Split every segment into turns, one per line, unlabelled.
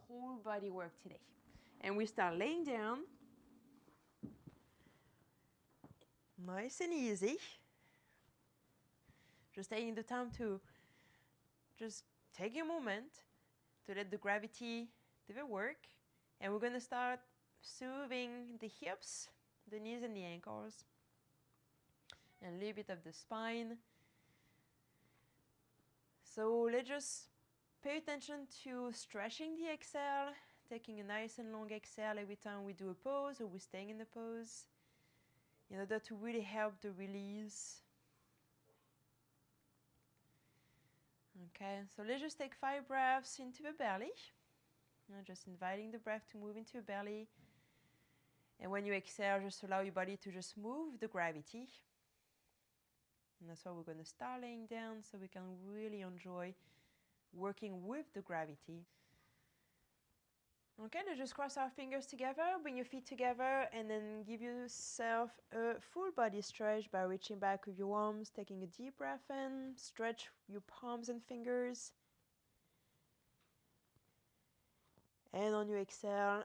whole body work today. And we start laying down. Nice and easy. Just taking the time to just take a moment to let the gravity do the work. And we're going to start soothing the hips, the knees and the ankles, and a little bit of the spine. So let's just pay attention to stretching the exhale, taking a nice and long exhale every time we do a pose or we're staying in the pose in order to really help the release. Okay, so let's just take 5 breaths into the belly. Just inviting the breath to move into the belly. And when you exhale, just allow your body to just move the gravity. And that's why we're going to start laying down so we can really enjoy working with the gravity. Okay, let's just cross our fingers together, bring your feet together, and then give yourself a full body stretch by reaching back with your arms, taking a deep breath in, stretch your palms and fingers. And on your exhale,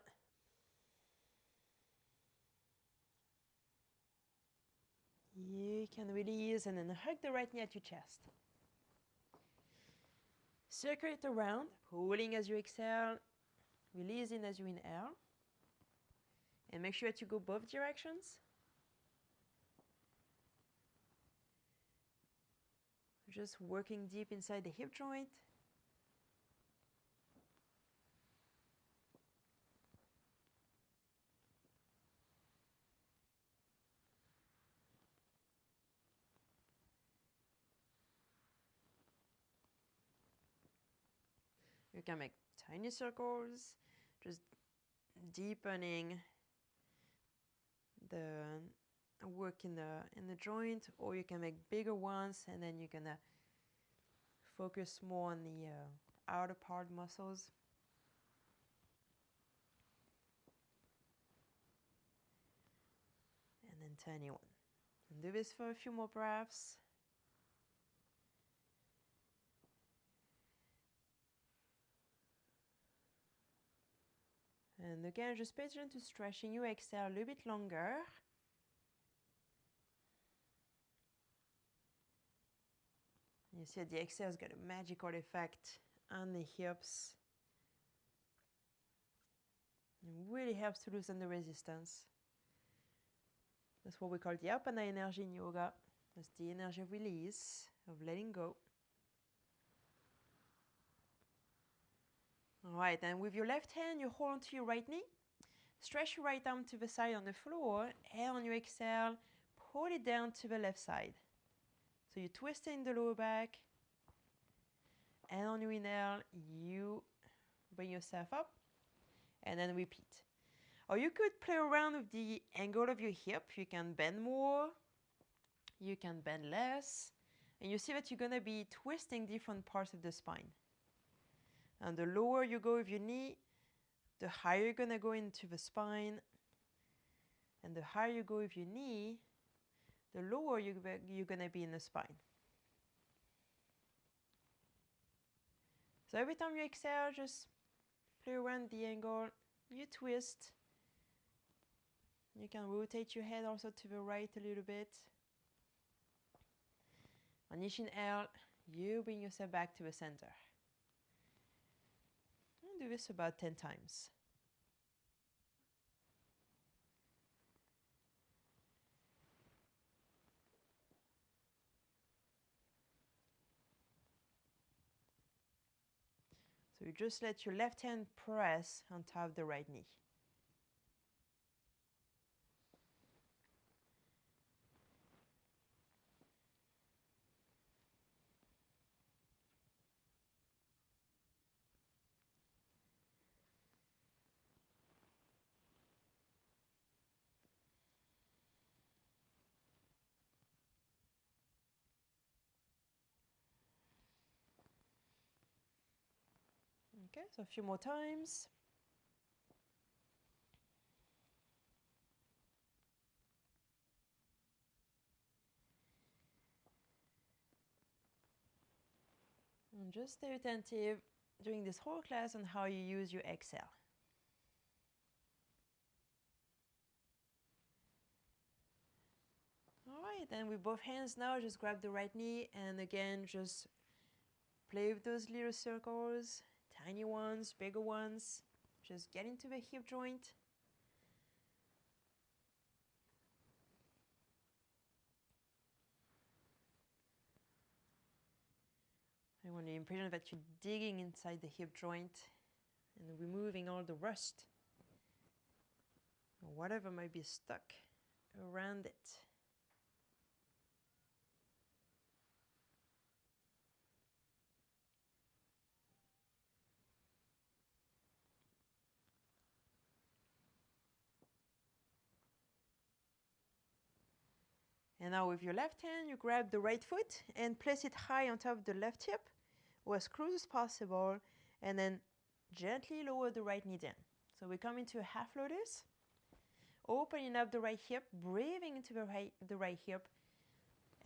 you can release and then hug the right knee at your chest. Circulate around, pulling as you exhale, releasing as you inhale. And make sure that you go both directions. Just working deep inside the hip joint. You can make tiny circles, just deepening the work in the joint, or you can make bigger ones and then you're gonna focus more on the outer part muscles. And then tiny one. And do this for a few more breaths. And again, just pay attention to stretching. You exhale a little bit longer. You see the exhale has got a magical effect on the hips. It really helps to loosen the resistance. That's what we call the Apana energy in yoga. That's the energy of release, of letting go. All right, and with your left hand, you hold onto your right knee. Stretch your right arm to the side on the floor, and on your exhale, pull it down to the left side. So you twist in the lower back, and on your inhale, you bring yourself up, and then repeat. Or you could play around with the angle of your hip. You can bend more, you can bend less, and you see that you're going to be twisting different parts of the spine. And the lower you go with your knee, the higher you're going to go into the spine. And the higher you go with your knee, the lower you're going to be in the spine. So every time you exhale, just play around the angle, you twist. You can rotate your head also to the right a little bit. On each inhale, you bring yourself back to the center. And do this about 10 times. So you just let your left hand press on top of the right knee. Okay, so a few more times. And just stay attentive during this whole class on how you use your exhale. All right, and with both hands now, just grab the right knee and again, just play with those little circles, tiny ones, bigger ones. Just get into the hip joint. I want the impression that you're digging inside the hip joint and removing all the rust or whatever might be stuck around it. And now with your left hand, you grab the right foot and place it high on top of the left hip, or as close as possible, and then gently lower the right knee down. So we come into a half lotus, opening up the right hip, breathing into the right hip.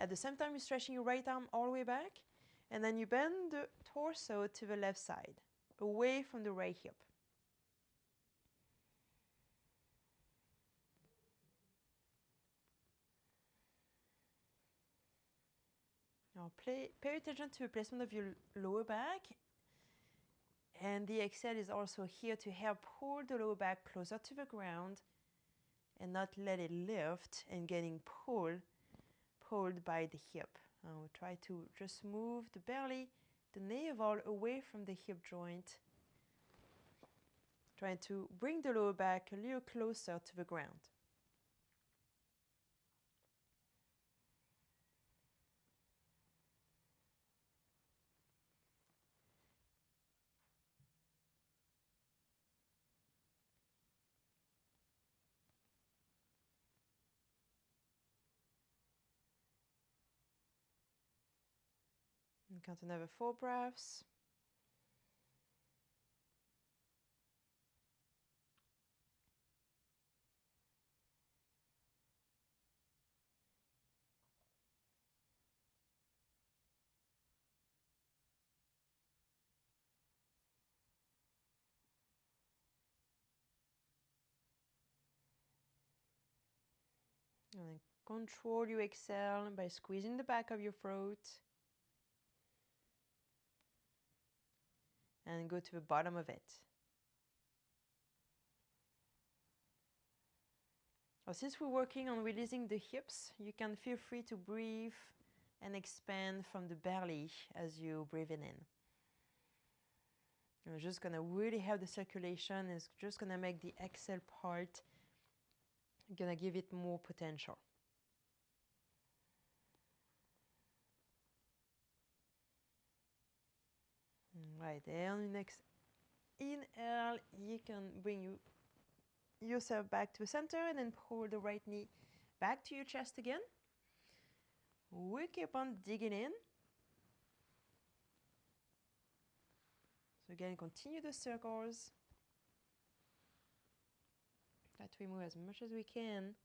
At the same time, you're stretching your right arm all the way back, and then you bend the torso to the left side, away from the right hip. Now pay attention to the placement of your lower back, and the exhale is also here to help pull the lower back closer to the ground and not let it lift and getting pulled by the hip. We'll try to just move the belly, the navel away from the hip joint, trying to bring the lower back a little closer to the ground. And count another 4 breaths. And then control your exhale by squeezing the back of your throat. And go to the bottom of it. Now, since we're working on releasing the hips, you can feel free to breathe and expand from the belly as you breathe in. You're just going to really help the circulation. It's just going to make the exhale part, going to give it more potential. Right, and on the next inhale, you can bring yourself back to the center and then pull the right knee back to your chest again. We keep on digging in. So again, continue the circles. Try to remove as much as we can.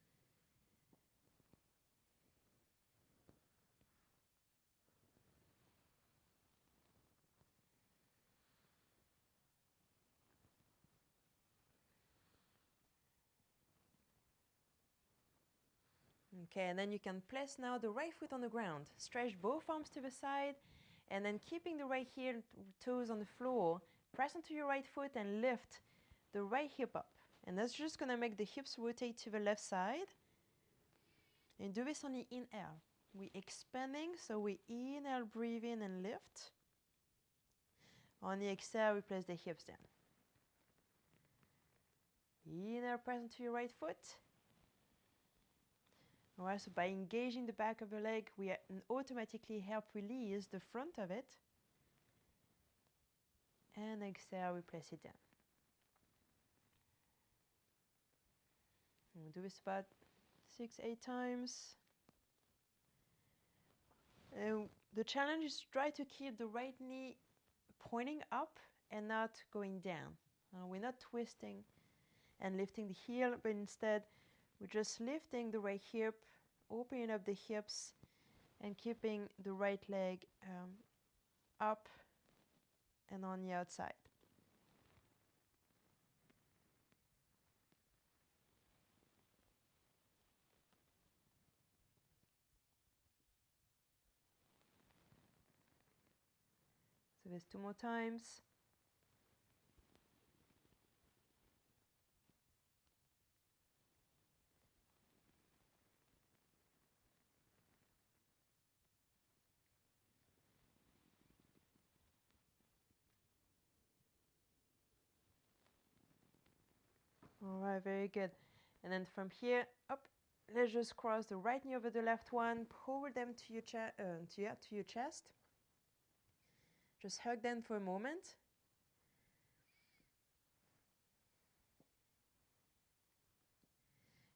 Okay, and then you can place now the right foot on the ground. Stretch both arms to the side, and then keeping the right heel toes on the floor, press onto your right foot and lift the right hip up. And that's just going to make the hips rotate to the left side. And do this on the inhale. We're expanding, so we inhale, breathe in and lift. On the exhale, we place the hips down. Inhale, press onto your right foot. Alright, so by engaging the back of the leg, we automatically help release the front of it. And exhale, we place it down. And we'll do this about 6-8 times. And the challenge is to try to keep the right knee pointing up and not going down. We're not twisting and lifting the heel, but instead we're just lifting the right hip, opening up the hips, and keeping the right leg up and on the outside. So there's 2 more times. All right, very good. And then from here, up, let's just cross the right knee over the left one, pull them to your, to your chest. Just hug them for a moment.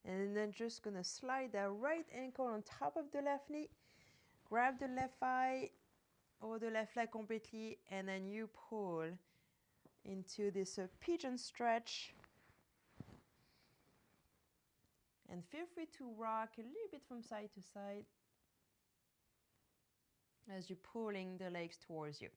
And then just gonna slide that right ankle on top of the left knee, grab the left thigh or the left leg completely, and then you pull into this pigeon stretch. And feel free to rock a little bit from side to side as you're pulling the legs towards you.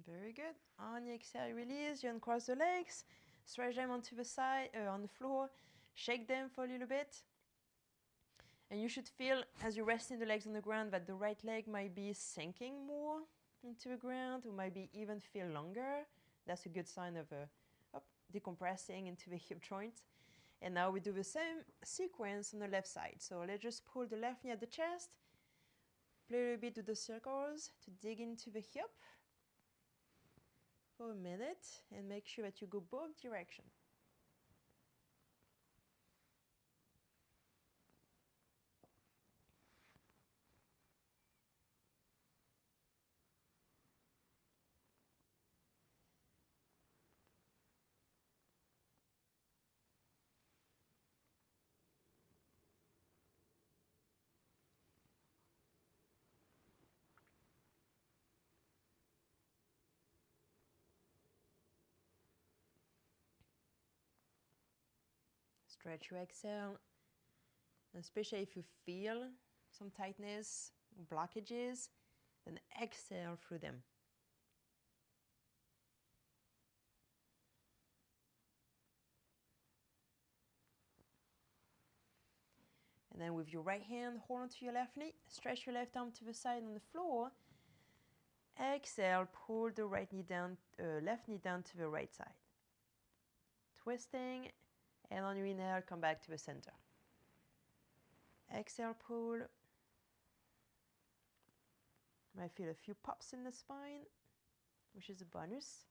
Very good. On the exhale, release. You uncross the legs, stretch them onto the side, on the floor, shake them for a little bit. And you should feel, as you're resting the legs on the ground, that the right leg might be sinking more into the ground, or maybe even feel longer. That's a good sign of decompressing into the hip joint. And now we do the same sequence on the left side. So let's just pull the left knee at the chest, play a little bit with the circles to dig into the hip for a minute, and make sure that you go both directions. Stretch your exhale, especially if you feel some tightness, blockages, then exhale through them. And then with your right hand, hold onto your left knee, stretch your left arm to the side on the floor. Exhale, pull the right knee down, left knee down to the right side. Twisting, and on your inhale, come back to the center. Exhale, pull. Might feel a few pops in the spine, which is a bonus.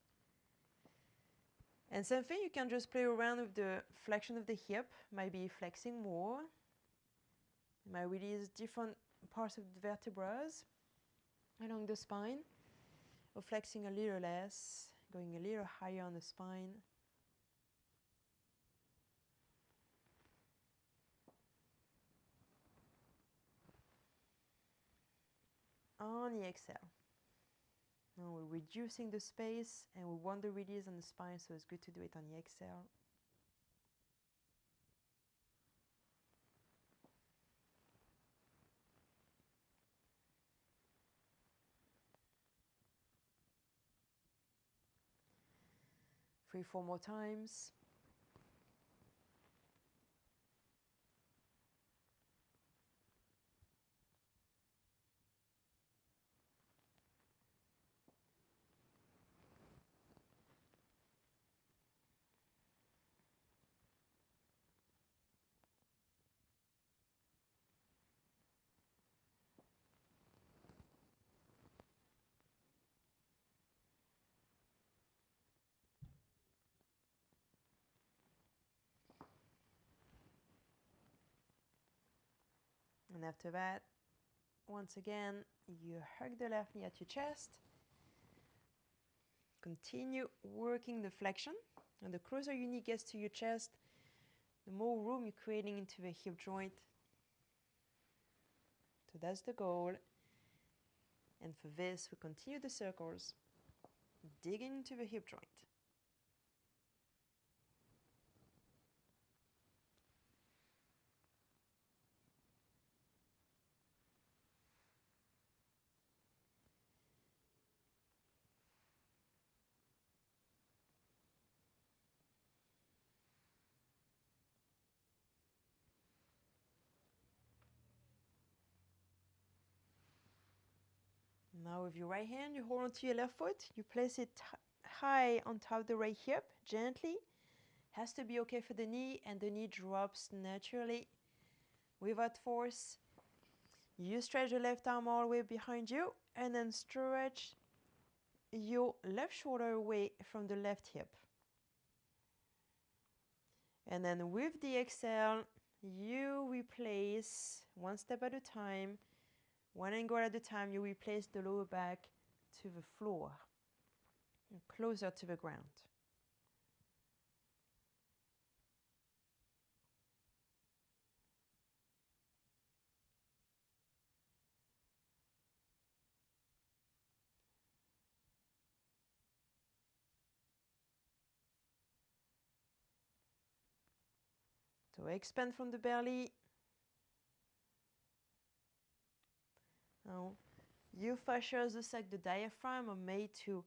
And same thing, you can just play around with the flexion of the hip, maybe flexing more. You might release different parts of the vertebrae along the spine, or flexing a little less, going a little higher on the spine. On the exhale. Now we're reducing the space, and we want the release on the spine, so it's good to do it on the exhale. Three, 4 more times. And after that, once again, you hug the left knee at your chest. Continue working the flexion. And the closer your knee gets to your chest, the more room you're creating into the hip joint. So that's the goal. And for this, we continue the circles, digging into the hip joint. Now with your right hand, you hold onto your left foot, you place it high on top of the right hip, gently. Has to be okay for the knee, and the knee drops naturally without force. You stretch the left arm all the way behind you, and then stretch your left shoulder away from the left hip. And then with the exhale, you replace, one step at a time, one angle at a time, you replace the lower back to the floor, closer to the ground. So expand from the belly. Now, your fascias, just like the diaphragm, are made to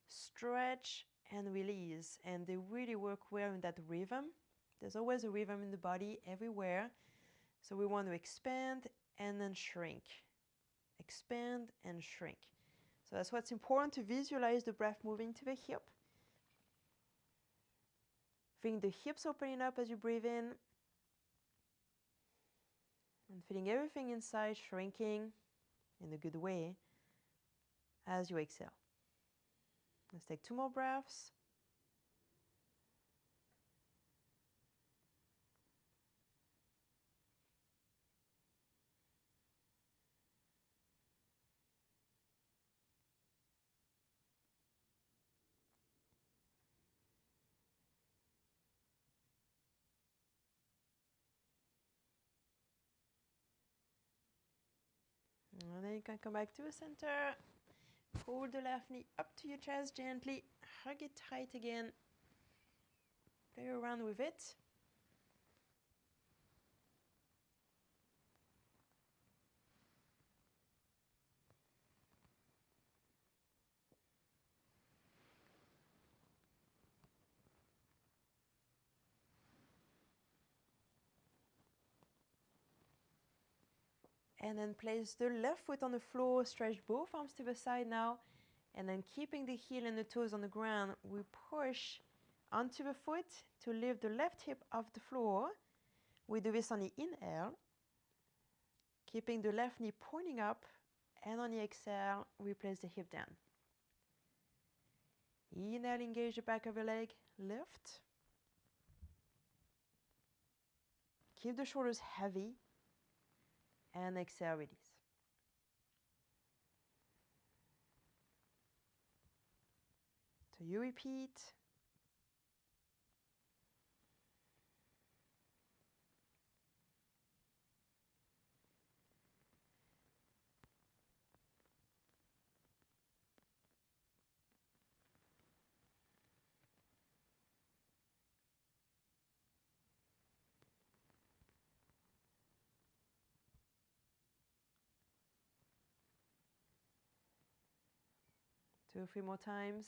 stretch and release, and they really work well in that rhythm. There's always a rhythm in the body everywhere. So we want to expand and then shrink. Expand and shrink. So that's what's important, to visualize the breath moving to the hip. Feeling the hips opening up as you breathe in. And feeling everything inside shrinking in a good way as you exhale. Let's take 2 more breaths. And then you can come back to the center. Pull the left knee up to your chest gently. Hug it tight again. Play around with it. And then place the left foot on the floor, stretch both arms to the side now, and then keeping the heel and the toes on the ground, we push onto the foot to lift the left hip off the floor. We do this on the inhale, keeping the left knee pointing up, and on the exhale, we place the hip down. Inhale, engage the back of the leg, lift. Keep the shoulders heavy, and exhale, release. So you repeat. Two or three more times.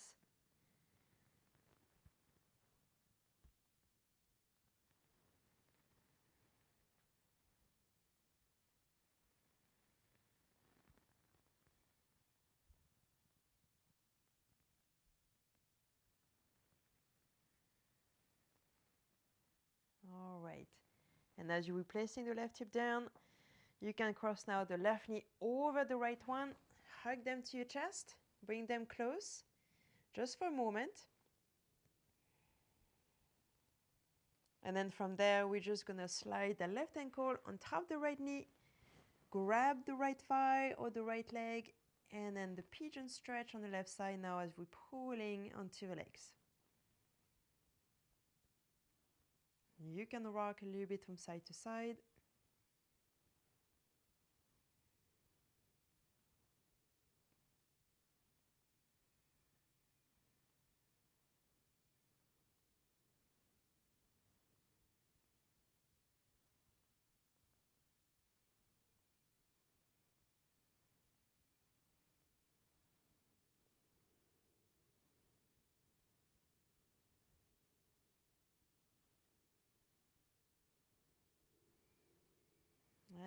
All right. And as you're replacing the left hip down, you can cross now the left knee over the right one. Hug them to your chest. Bring them close, just for a moment. And then from there, we're just going to slide the left ankle on top of the right knee, grab the right thigh or the right leg, and then the pigeon stretch on the left side now as we're pulling onto the legs. You can rock a little bit from side to side.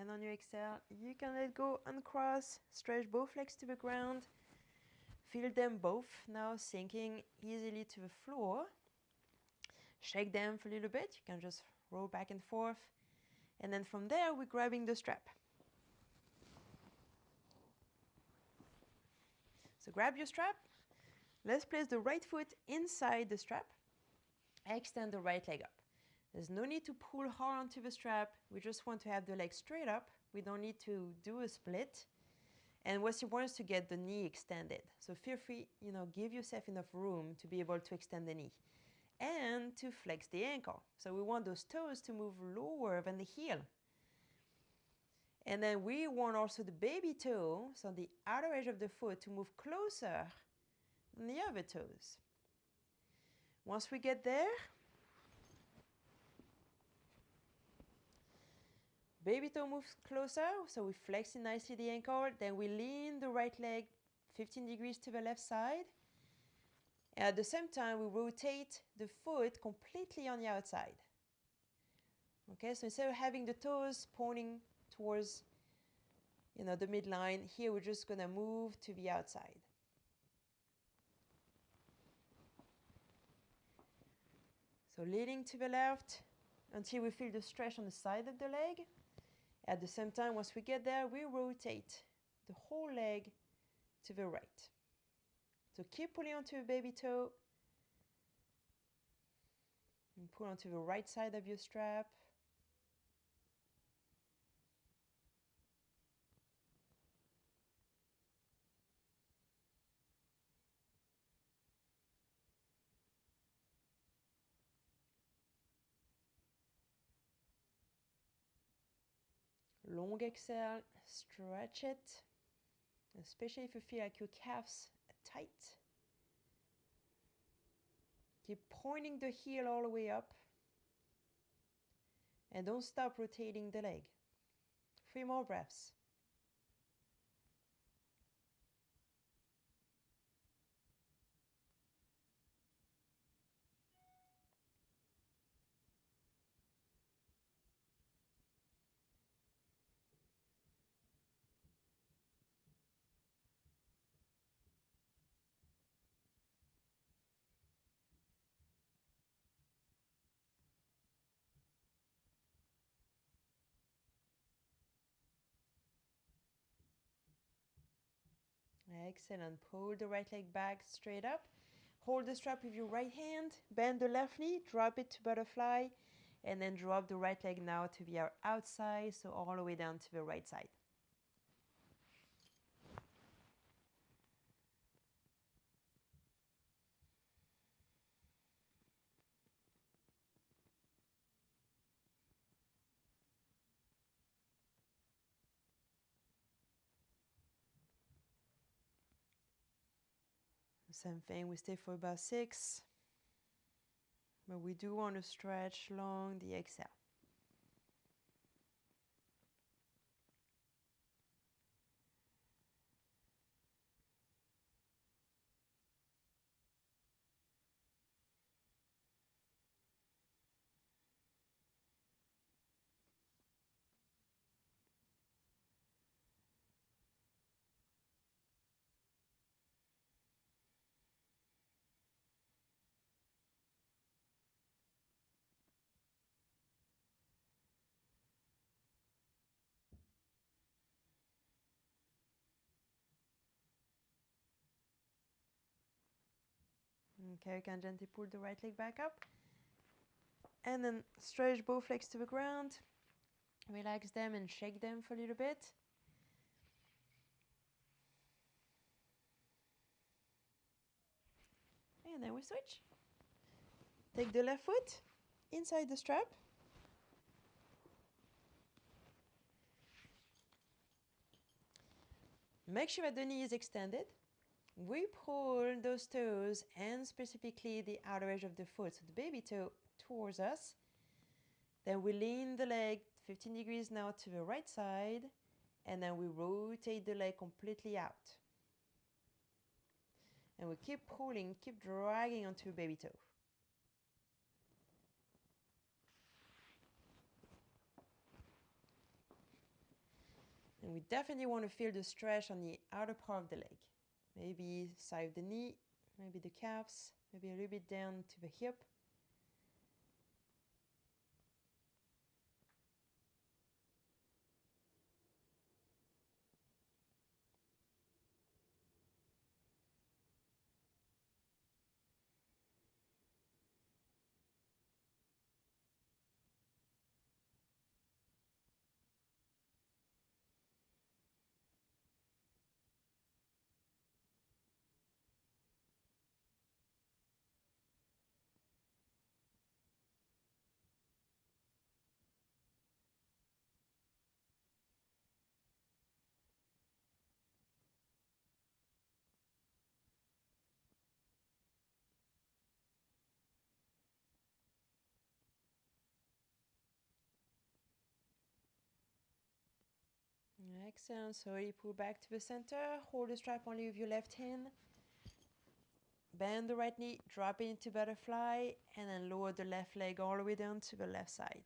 And on your exhale, you can let go, uncross, stretch both legs to the ground. Feel them both now sinking easily to the floor. Shake them for a little bit. You can just roll back and forth. And then from there, we're grabbing the strap. So grab your strap. Let's place the right foot inside the strap. Extend the right leg up. There's no need to pull hard onto the strap. We just want to have the leg straight up. We don't need to do a split. And what's important is to get the knee extended. So feel free, give yourself enough room to be able to extend the knee and to flex the ankle. So we want those toes to move lower than the heel. And then we want also the baby toe, so the outer edge of the foot, to move closer than the other toes. Once we get there, baby toe moves closer, so we flex in nicely the ankle. Then we lean the right leg 15 degrees to the left side. And at the same time, we rotate the foot completely on the outside. Okay, so instead of having the toes pointing towards the midline, here we're just going to move to the outside. So leaning to the left until we feel the stretch on the side of the leg. At the same time, once we get there, we rotate the whole leg to the right. So keep pulling onto the baby toe and pull onto the right side of your strap. Long exhale, stretch it, especially if you feel like your calves are tight. Keep pointing the heel all the way up. And don't stop rotating the leg. 3 more breaths. Excellent. Pull the right leg back straight up. Hold the strap with your right hand. Bend the left knee. Drop it to butterfly. And then drop the right leg now to the outside, so all the way down to the right side. Same thing, we stay for about 6. But we do want to stretch long the exhale. Okay, you can gently pull the right leg back up. And then stretch both legs to the ground. Relax them and shake them for a little bit. And then we switch. Take the left foot inside the strap. Make sure that the knee is extended. We pull those toes and specifically the outer edge of the foot, so the baby toe, towards us. Then we lean the leg 15 degrees now to the right side, and then we rotate the leg completely out. And we keep pulling, keep dragging onto the baby toe. And we definitely want to feel the stretch on the outer part of the leg. Maybe side of the knee, maybe the calves, maybe a little bit down to the hip. Excellent. Slowly pull back to the center. Hold the strap only with your left hand. Bend the right knee, drop it into butterfly, and then lower the left leg all the way down to the left side.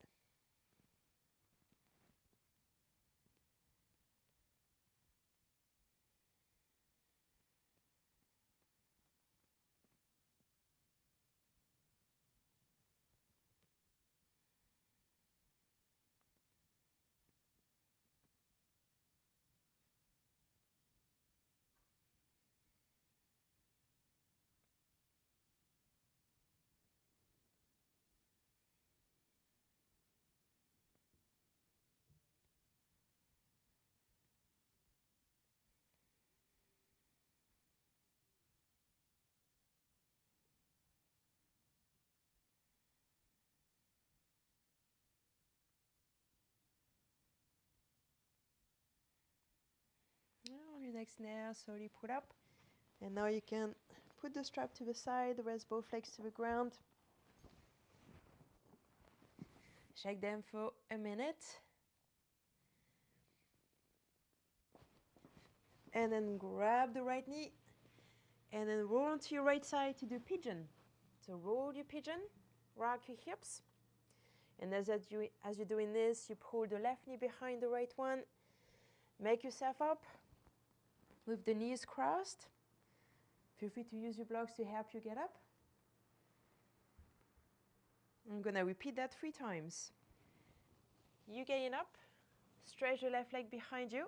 On your next nail, slowly pull up. And now you can put the strap to the side, rest both legs to the ground. Shake them for a minute. And then grab the right knee and then roll onto your right side to do pigeon. So roll your pigeon, rock your hips. And as you're doing this, you pull the left knee behind the right one. Make yourself up with the knees crossed. Feel free to use your blocks to help you get up. I'm going to repeat that 3 times. You getting up, stretch the left leg behind you,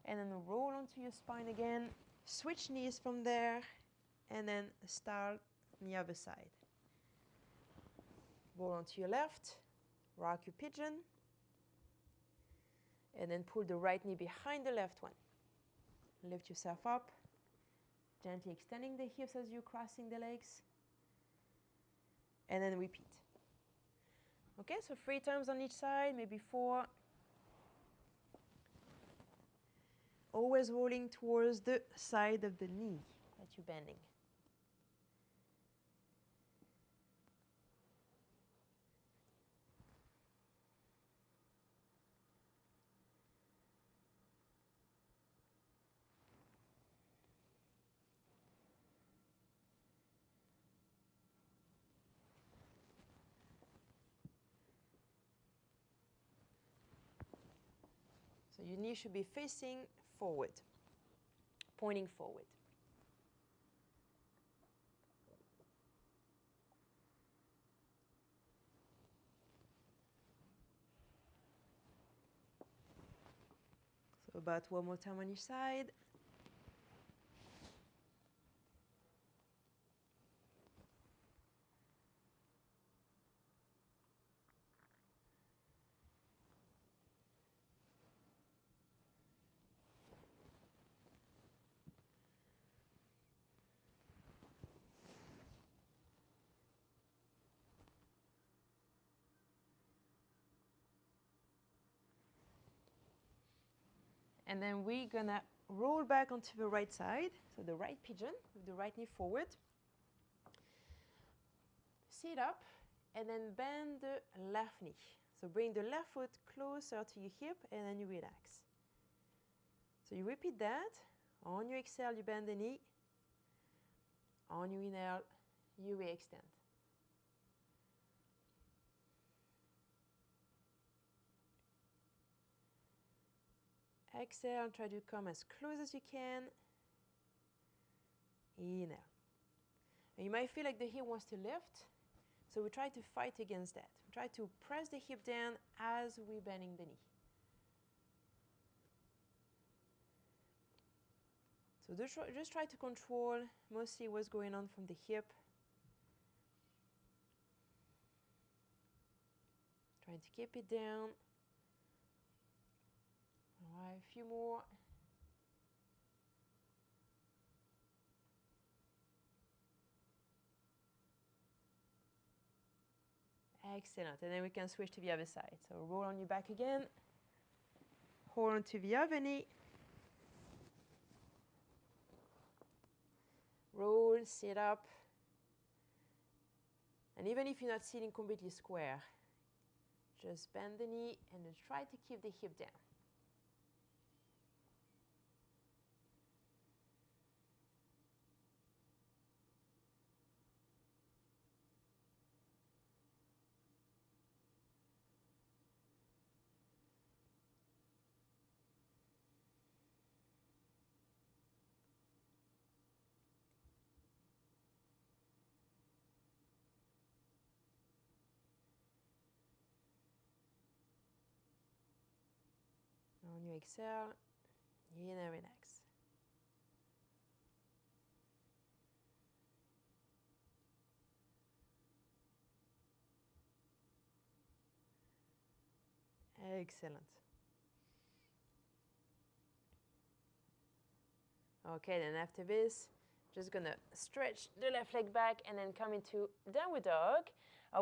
and then roll onto your spine again. Switch knees from there, and then start on the other side. Roll onto your left, rock your pigeon, and then pull the right knee behind the left one. Lift yourself up, gently extending the hips as you're crossing the legs, and then repeat. Okay, so 3 times on each side, maybe 4. Always rolling towards the side of the knee that you're bending. So your knee should be facing forward, pointing forward. So about 1 more time on each side. And then we're gonna roll back onto the right side, so the right pigeon with the right knee forward. Sit up and then bend the left knee. So bring the left foot closer to your hip and then you relax. So you repeat that. On your exhale, you bend the knee. On your inhale, you re-extend. Exhale and try to come as close as you can. Inhale. And you might feel like the hip wants to lift, so we try to fight against that. We try to press the hip down as we're bending the knee. So just try to control mostly what's going on from the hip. Trying to keep it down. All right, a few more. Excellent. And then we can switch to the other side. So roll on your back again. Hold on to the other knee. Roll, sit up. And even if you're not sitting completely square, just bend the knee and then try to keep the hip down. On your exhale, inhale, relax. Excellent. Okay, then after this, just gonna stretch the left leg back and then come into downward dog.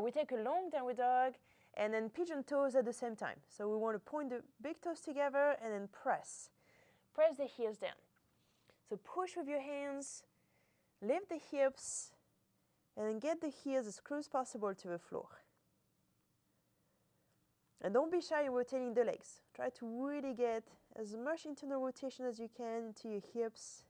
We take a long downward dog and then pigeon toes at the same time. So we want to point the big toes together and then press. Press the heels down. So push with your hands, lift the hips, and then get the heels as close as possible to the floor. And don't be shy in rotating the legs. Try to really get as much internal rotation as you can into your hips.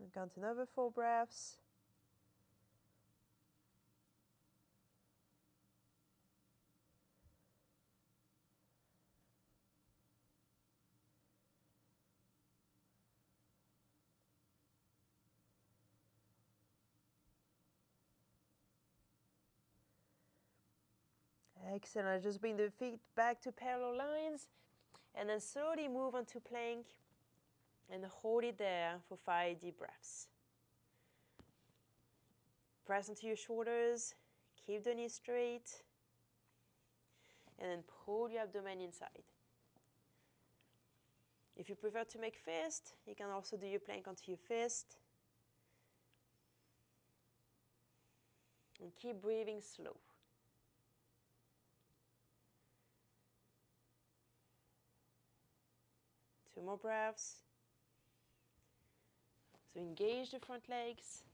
And count another 4 breaths. Excellent. Just bring the feet back to parallel lines and then slowly move onto plank and hold it there for 5 deep breaths. Press onto your shoulders, keep the knees straight, and then pull your abdomen inside. If you prefer to make fist, you can also do your plank onto your fist. And keep breathing slow. Two more breaths. So engage the front legs.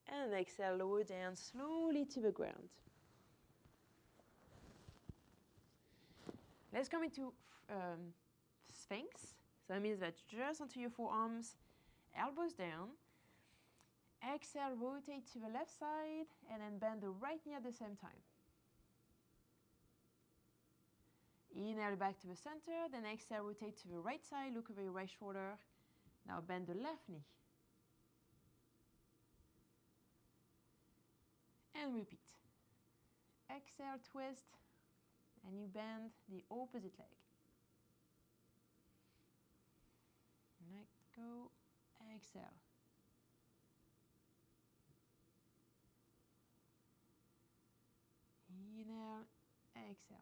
And exhale, lower down slowly to the ground. Let's come into Sphinx. So that means that just onto your forearms, elbows down. Exhale, rotate to the left side and then bend the right knee at the same time. Inhale back to the center, then exhale, rotate to the right side, look over your right shoulder. Now bend the left knee. And repeat. Exhale, twist, and you bend the opposite leg. Let go, exhale. exhale.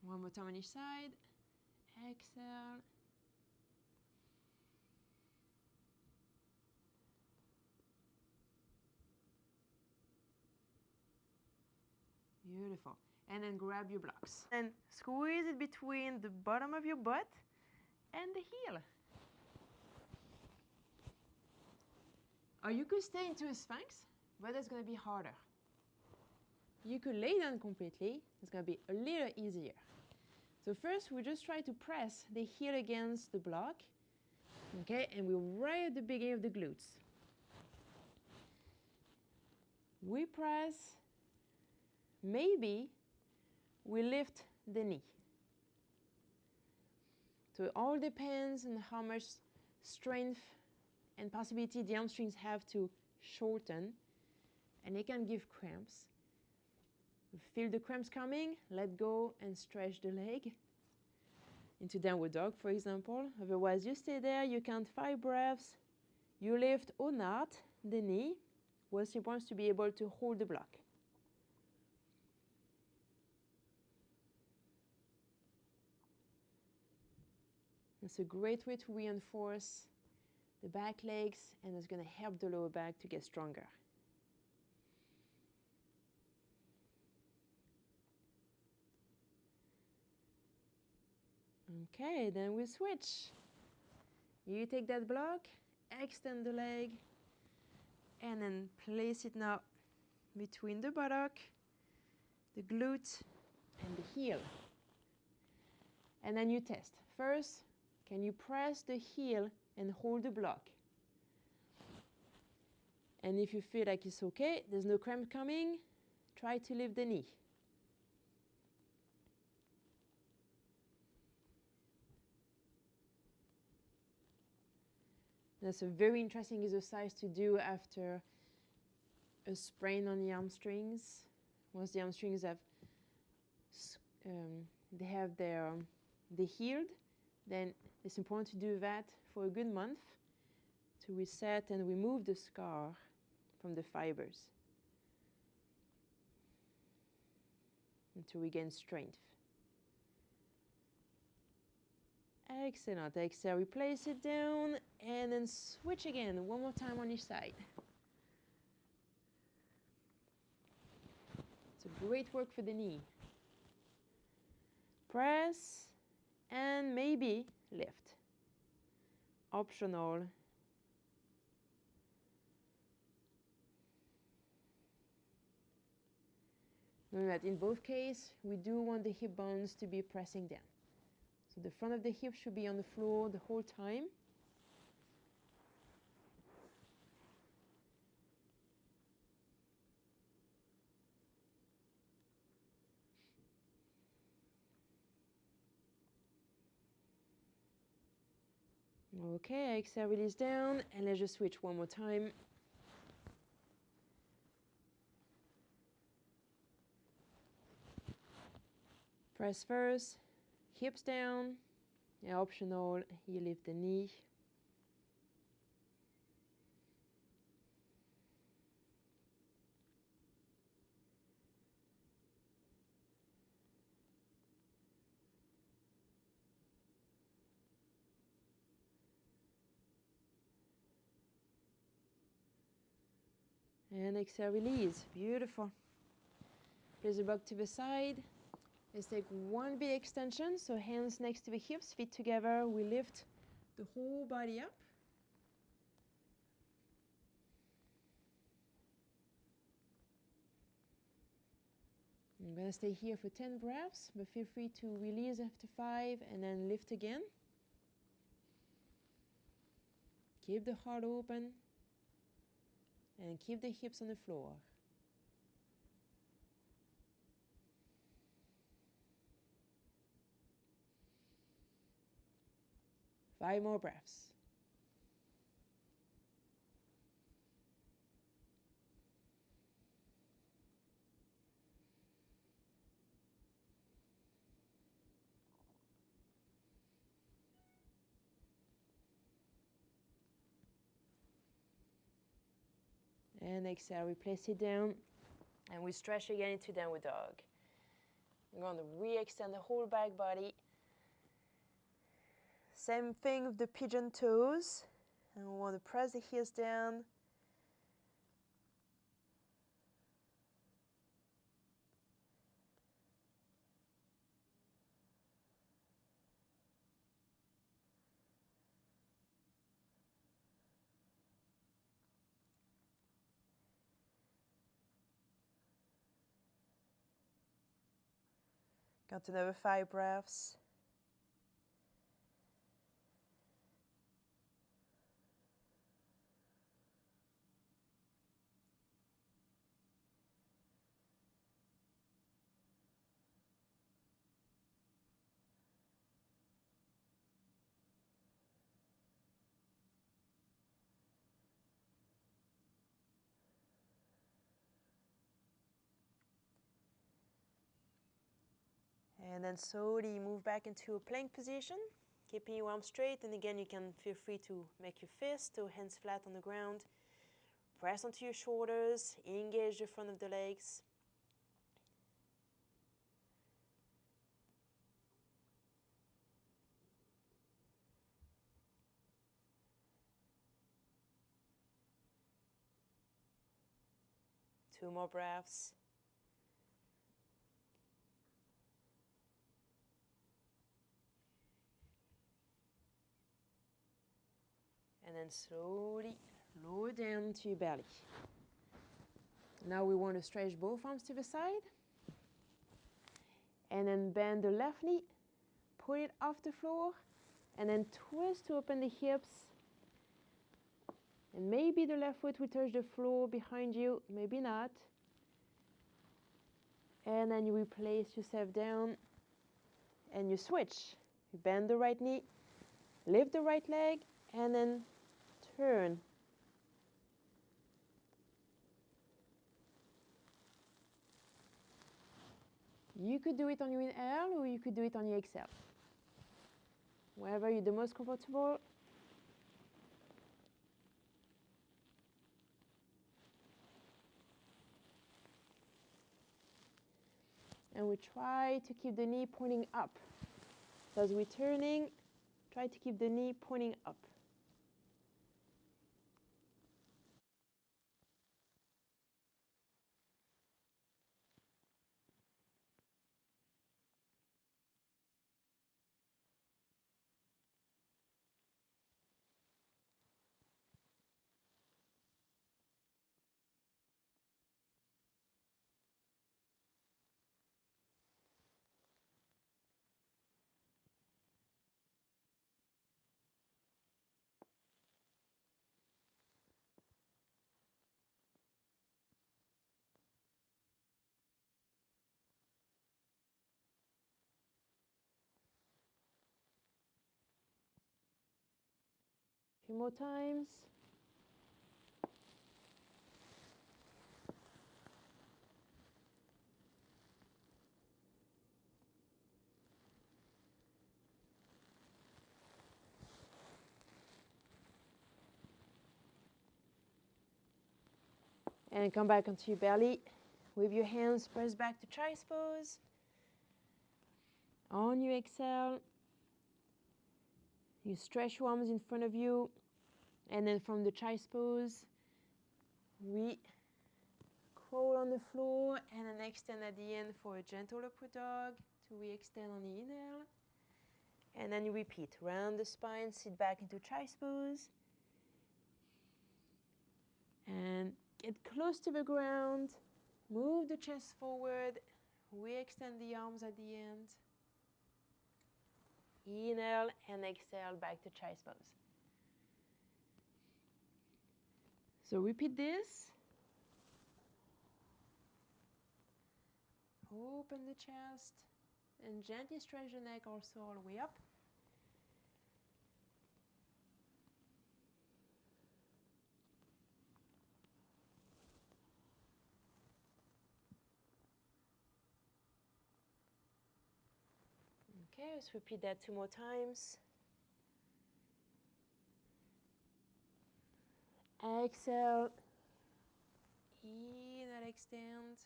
One more time on each side. Exhale. Beautiful. And then grab your blocks. And squeeze it between the bottom of your butt and the heel. Or you could stay into a Sphinx, but that's going to be harder. You could lay down completely. It's going to be a little easier. So first, we just try to press the heel against the block. Okay, and we're right at the beginning of the glutes. We press. Maybe we lift the knee. So it all depends on how much strength and possibility the hamstrings have to shorten, and it can give cramps. Feel the cramps coming, let go and stretch the leg into downward dog, for example. Otherwise, you stay there, you count 5 breaths, you lift or not the knee. Most important to be able to hold the block. It's a great way to reinforce the back legs, and it's going to help the lower back to get stronger. Okay, then we switch. You take that block, extend the leg, and then place it now between the buttock, the glute, and the heel. And then you test. First, can you press the heel and hold the block? And if you feel like it's okay, there's no cramp coming, try to lift the knee. That's a very interesting exercise to do after a sprain on the hamstrings. Once the hamstrings have they healed, then it's important to do that for a good month to reset and remove the scar from the fibers and to regain strength. Excellent. Exhale, replace it down, and then switch again. One more time on each side. It's a great work for the knee. Press, and maybe lift. Optional. Remember that in both cases, we do want the hip bones to be pressing down. So the front of the hip should be on the floor the whole time. Okay, exhale, release down, and let's just switch one more time. Press first, hips down, and optional, you lift the knee. And exhale, release. Beautiful. Place the block to the side. Let's take one big extension. So hands next to the hips, feet together. We lift the whole body up. I'm going to stay here for 10 breaths, but feel free to release after 5 and then lift again. Keep the heart open. And keep the hips on the floor. 5 more breaths. And exhale, we place it down. And we stretch again into downward dog. We're going to re-extend the whole back body. Same thing with the pigeon toes. And we want to press the heels down. Got another 5 breaths. And then slowly move back into a plank position, keeping your arms straight. And again, you can feel free to make your fist or hands flat on the ground. Press onto your shoulders, engage the front of the legs. Two more breaths. And then slowly lower down to your belly. Now we want to stretch both arms to the side. And then bend the left knee, pull it off the floor, and then twist to open the hips. And maybe the left foot will touch the floor behind you, maybe not. And then you will place yourself down and you switch. You bend the right knee, lift the right leg, and then turn. You could do it on your inhale or you could do it on your exhale. Wherever you're the most comfortable. And we try to keep the knee pointing up. So as we're turning, try to keep the knee pointing up. A few more times. And come back onto your belly. With your hands, press back to child's pose. On your exhale, you stretch your arms in front of you. And then from the child's pose, we crawl on the floor and then extend at the end for a gentle upward dog to re-extend on the inhale. And then you repeat, round the spine, sit back into child's pose. And get close to the ground, move the chest forward, re-extend the arms at the end. Inhale and exhale back to child's pose. So repeat this. Open the chest and gently stretch the neck also all the way up. Okay, let's repeat that 2 more times. Exhale, extend.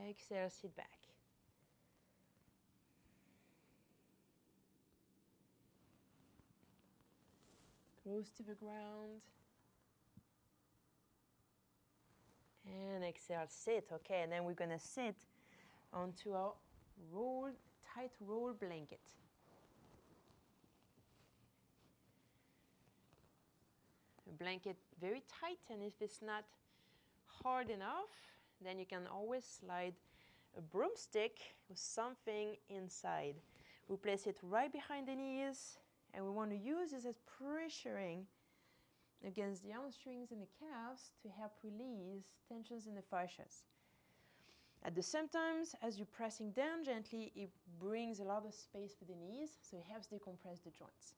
Exhale, sit back. Close to the ground. And exhale, sit. Okay, and then we're going to sit onto our tight roll blanket. A blanket very tight, and if it's not hard enough, then you can always slide a broomstick with something inside. We place it right behind the knees, and we want to use this as pressuring against the hamstrings and the calves to help release tensions in the fascias. At the same time, as you're pressing down gently, it brings a lot of space for the knees, so it helps decompress the joints.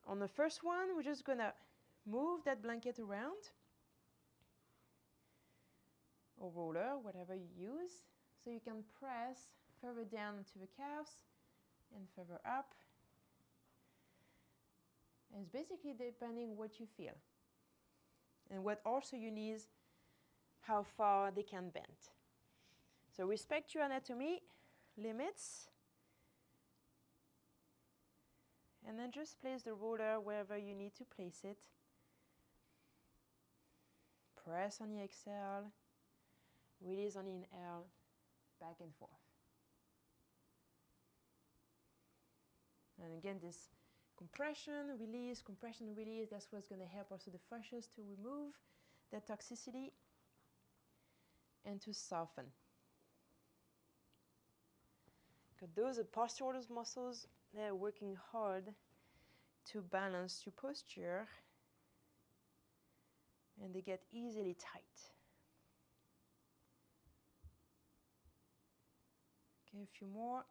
On the first one, we're just going to move that blanket around, or roller, whatever you use, so you can press further down to the calves and further up. And it's basically depending what you feel. And what also you need is how far they can bend. So respect your anatomy limits. And then just place the roller wherever you need to place it. Press on the exhale. Release on the inhale. Back and forth. And again, this compression, release, that's what's going to help also the fascias to remove that toxicity and to soften. Because those are postural muscles, they're working hard to balance your posture, and they get easily tight. Okay, a few more.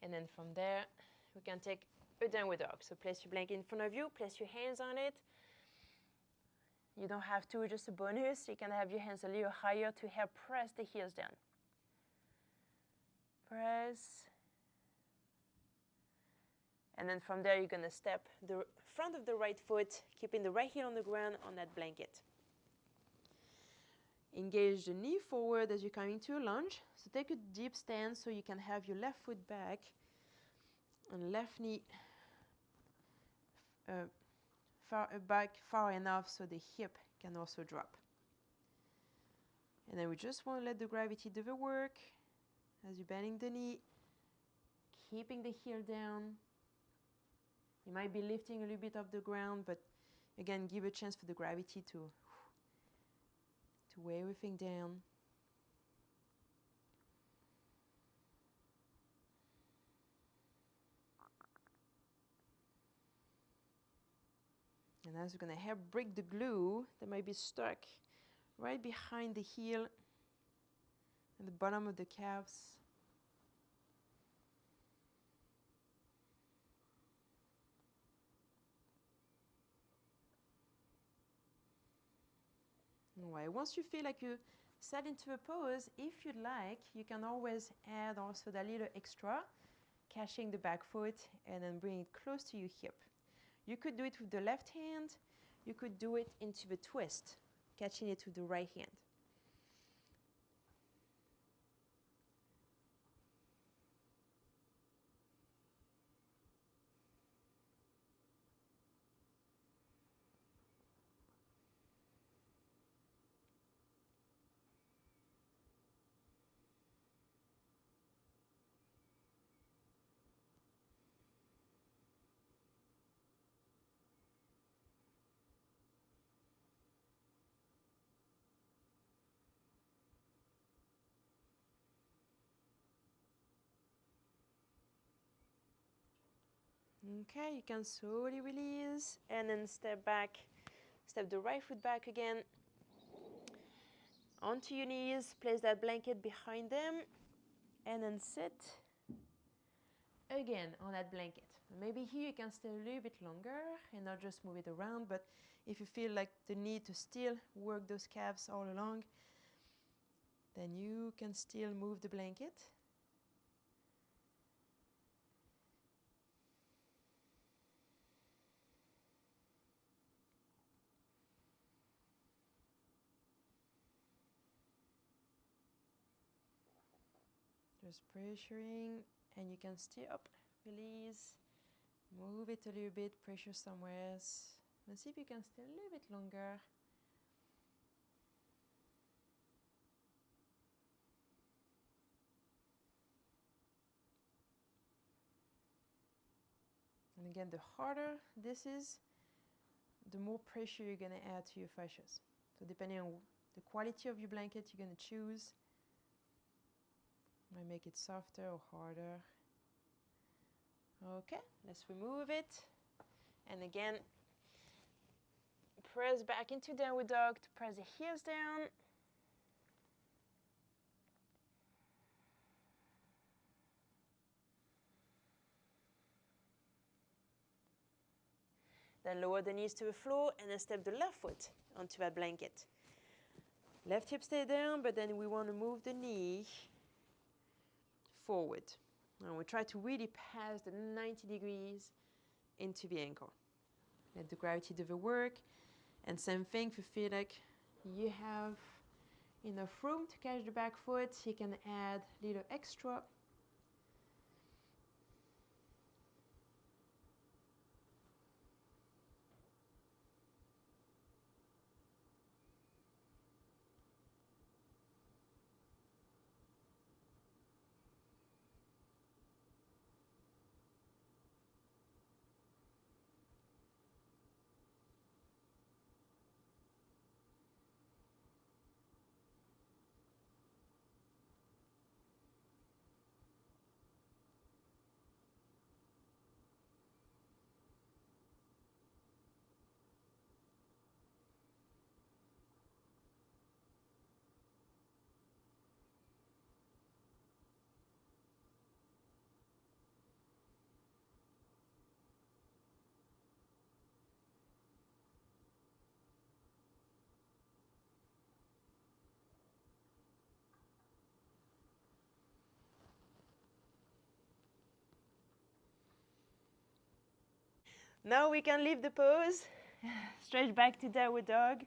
And then from there, we can take a downward dog. So place your blanket in front of you, place your hands on it. You don't have to, just a bonus. You can have your hands a little higher to help press the heels down. Press. And then from there, you're going to step the front of the right foot, keeping the right heel on the ground on that blanket. Engage the knee forward as you come into a lunge. So take a deep stance so you can have your left foot back and left knee back far enough so the hip can also drop. And then we just want to let the gravity do the work as you're bending the knee, keeping the heel down. You might be lifting a little bit off the ground, but again, give a chance for the gravity to weigh everything down. And that's going to help break the glue that might be stuck right behind the heel and the bottom of the calves. Alright, once you feel like you set into a pose, if you'd like, you can always add also that little extra, catching the back foot and then bring it close to your hip. You could do it with the left hand. You could do it into the twist, catching it with the right hand. Okay, you can slowly release and then step back. Step the right foot back again. Onto your knees, place that blanket behind them and then sit. again on that blanket. Maybe here you can stay a little bit longer and not just move it around, but if you feel like the need to still work those calves all along, then you can still move the blanket. Just pressuring, and you can stay up, release, move it a little bit, pressure somewhere else, and see if you can stay a little bit longer. And again, the harder this is, the more pressure you're going to add to your fascias. So depending on the quality of your blanket you're going to choose, might make it softer or harder. Okay, let's remove it. And again, press back into downward dog to press the heels down. Then lower the knees to the floor and then step the left foot onto that blanket. Left hip stay down, but then we want to move the knee forward. And we try to really pass the 90 degrees into the ankle. Let the gravity do the work. And same thing, if you feel like you have enough room to catch the back foot, you can add a little extra. Now we can leave the pose, stretch back to downward dog,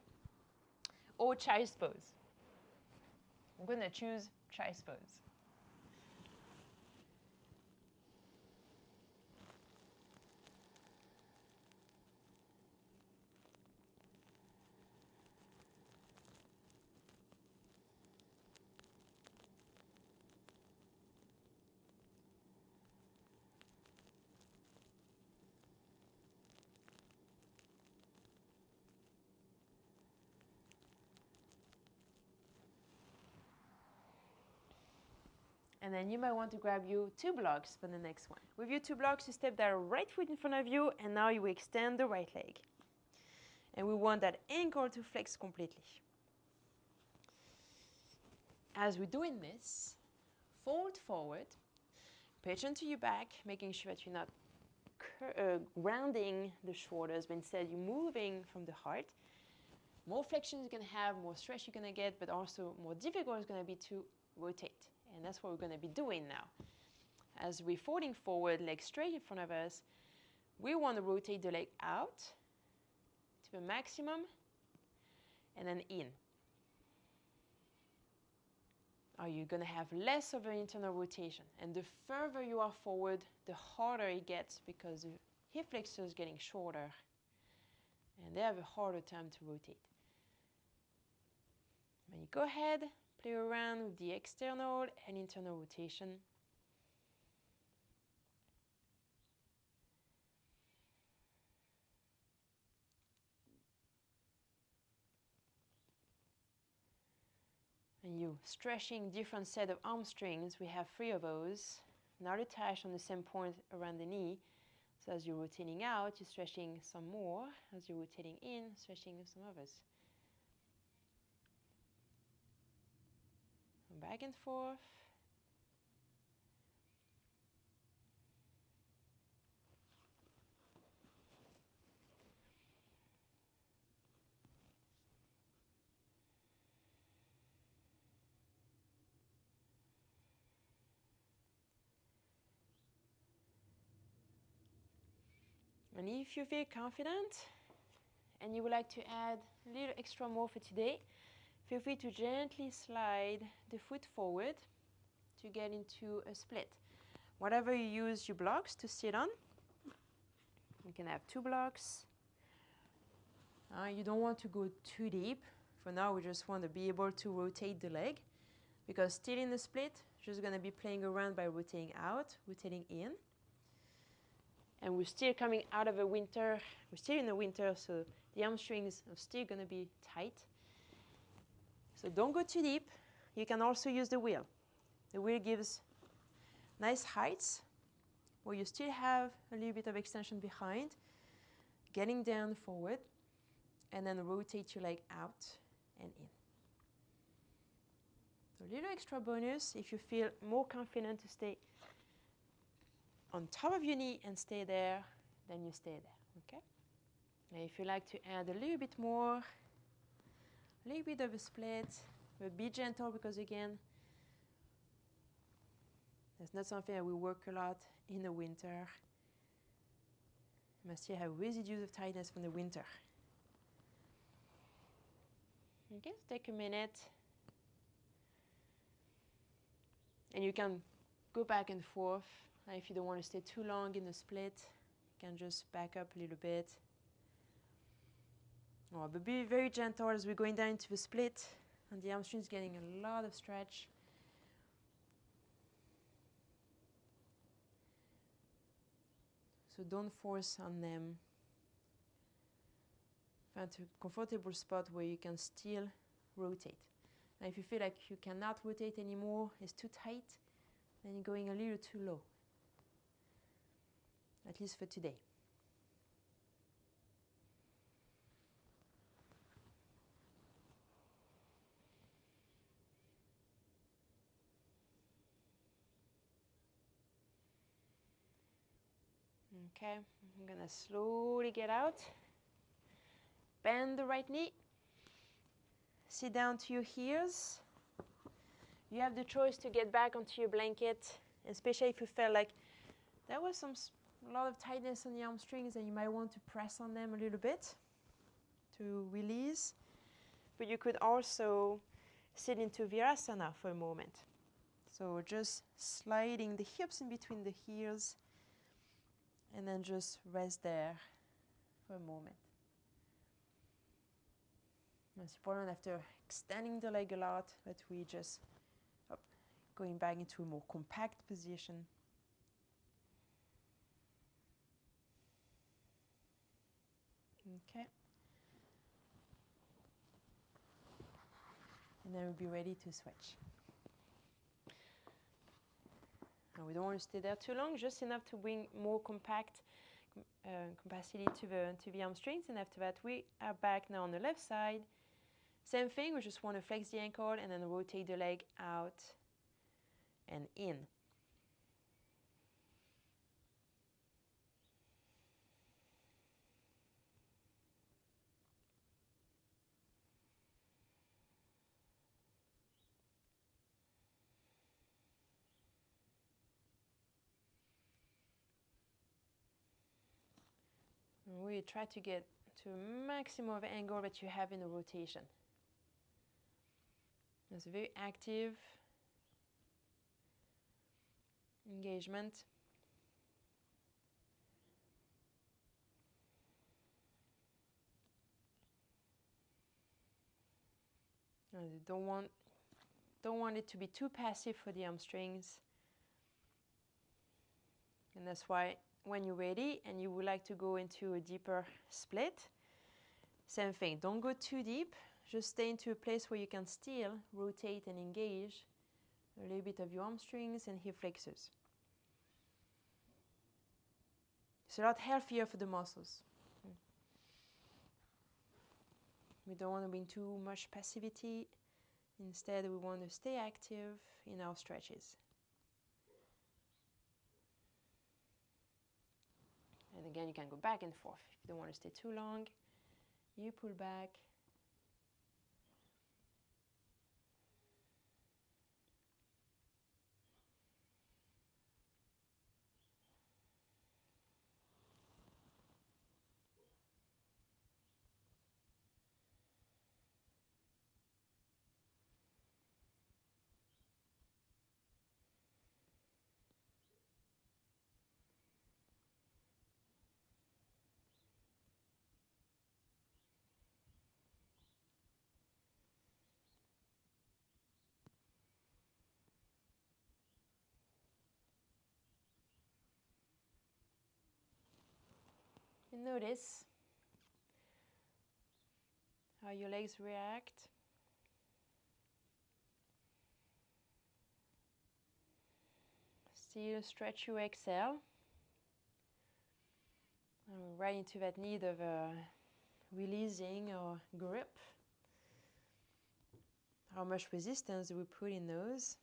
or child's pose. I'm going to choose child's pose. And then you might want to grab your 2 blocks for the next one. With your 2 blocks, you step that right foot in front of you, and now you extend the right leg. And we want that ankle to flex completely. As we're doing this, fold forward, pay attention to your back, making sure that you're not grounding the shoulders, but instead you're moving from the heart. More flexion you're going to have, more stretch you're going to get, but also more difficult it's going to be to rotate. And that's what we're going to be doing now. As we're folding forward, leg straight in front of us, we want to rotate the leg out to the maximum and then in. Are you going to have less of an internal rotation? And the further you are forward, the harder it gets because the hip flexor is getting shorter and they have a harder time to rotate. When you go ahead, play around with the external and internal rotation. And you stretching different set of arm strings. We have 3 of those, not attached on the same point around the knee. So as you're rotating out, you're stretching some more. As you're rotating in, stretching some others. Back and forth. And if you feel confident and you would like to add a little extra more for today, feel free to gently slide the foot forward to get into a split. Whatever you use your blocks to sit on, you can have 2 blocks. You don't want to go too deep. For now, we just want to be able to rotate the leg, because still in the split, just going to be playing around by rotating out, rotating in. And we're still coming out of a winter. We're still in the winter, so the hamstrings are still going to be tight. So don't go too deep. You can also use the wheel. The wheel gives nice heights where you still have a little bit of extension behind, getting down forward, and then rotate your leg out and in. So a little extra bonus if you feel more confident to stay on top of your knee and stay there, then you stay there, okay? And if you like to add a little bit more, a little bit of a split, but be gentle, because again, that's not something that we work a lot in the winter. You must still have residues of tightness from the winter. Okay, so take a minute. And you can go back and forth. If you don't want to stay too long in the split, you can just back up a little bit. But be very gentle as we're going down into the split, and the hamstring's getting a lot of stretch. So don't force on them. Find a comfortable spot where you can still rotate. Now if you feel like you cannot rotate anymore, it's too tight, then you're going a little too low. At least for today. Okay, I'm gonna slowly get out. Bend the right knee. Sit down to your heels. You have the choice to get back onto your blanket, especially if you felt like there was a lot of tightness on the hamstrings and you might want to press on them a little bit to release. But you could also sit into Virasana for a moment. So just sliding the hips in between the heels and then just rest there for a moment. It's important after extending the leg a lot that we just going back into a more compact position. Okay. And then we'll be ready to switch. And we don't want to stay there too long, just enough to bring more compact capacity to the hamstrings. And after that, we are back now on the left side. Same thing, we just want to flex the ankle and then rotate the leg out and in. And we try to get to a maximum of angle that you have in the rotation. It's a very active engagement. And you don't want it to be too passive for the hamstrings. And that's why when you're ready and you would like to go into a deeper split, same thing, don't go too deep. Just stay into a place where you can still rotate and engage a little bit of your hamstrings and hip flexors. It's a lot healthier for the muscles. We don't want to bring too much passivity. Instead, we want to stay active in our stretches. And again, you can go back and forth. If you don't want to stay too long, you pull back. and notice how your legs react. Still stretch your exhale. And we're right into that need of releasing our grip. How much resistance do we put in those?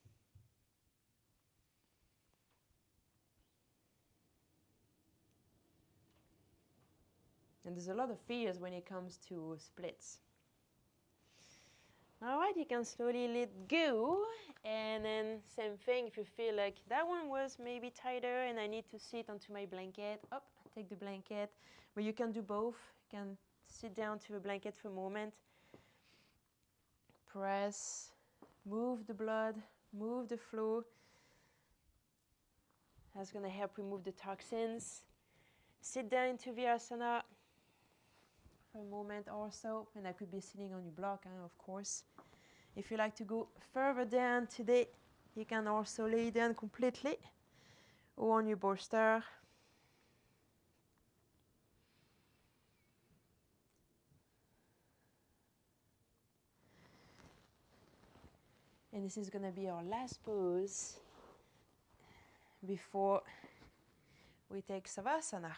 And there's a lot of fears when it comes to splits. All right, you can slowly let go. And then same thing, if you feel like that one was maybe tighter and I need to sit onto my blanket, up, take the blanket. But you can do both. You can sit down to the blanket for a moment. Press, move the blood, move the flow. That's going to help remove the toxins. Sit down into Virasana for a moment or so, and I could be sitting on your block, of course. If you like to go further down today, you can also lay down completely or on your bolster. And this is going to be our last pose before we take Savasana.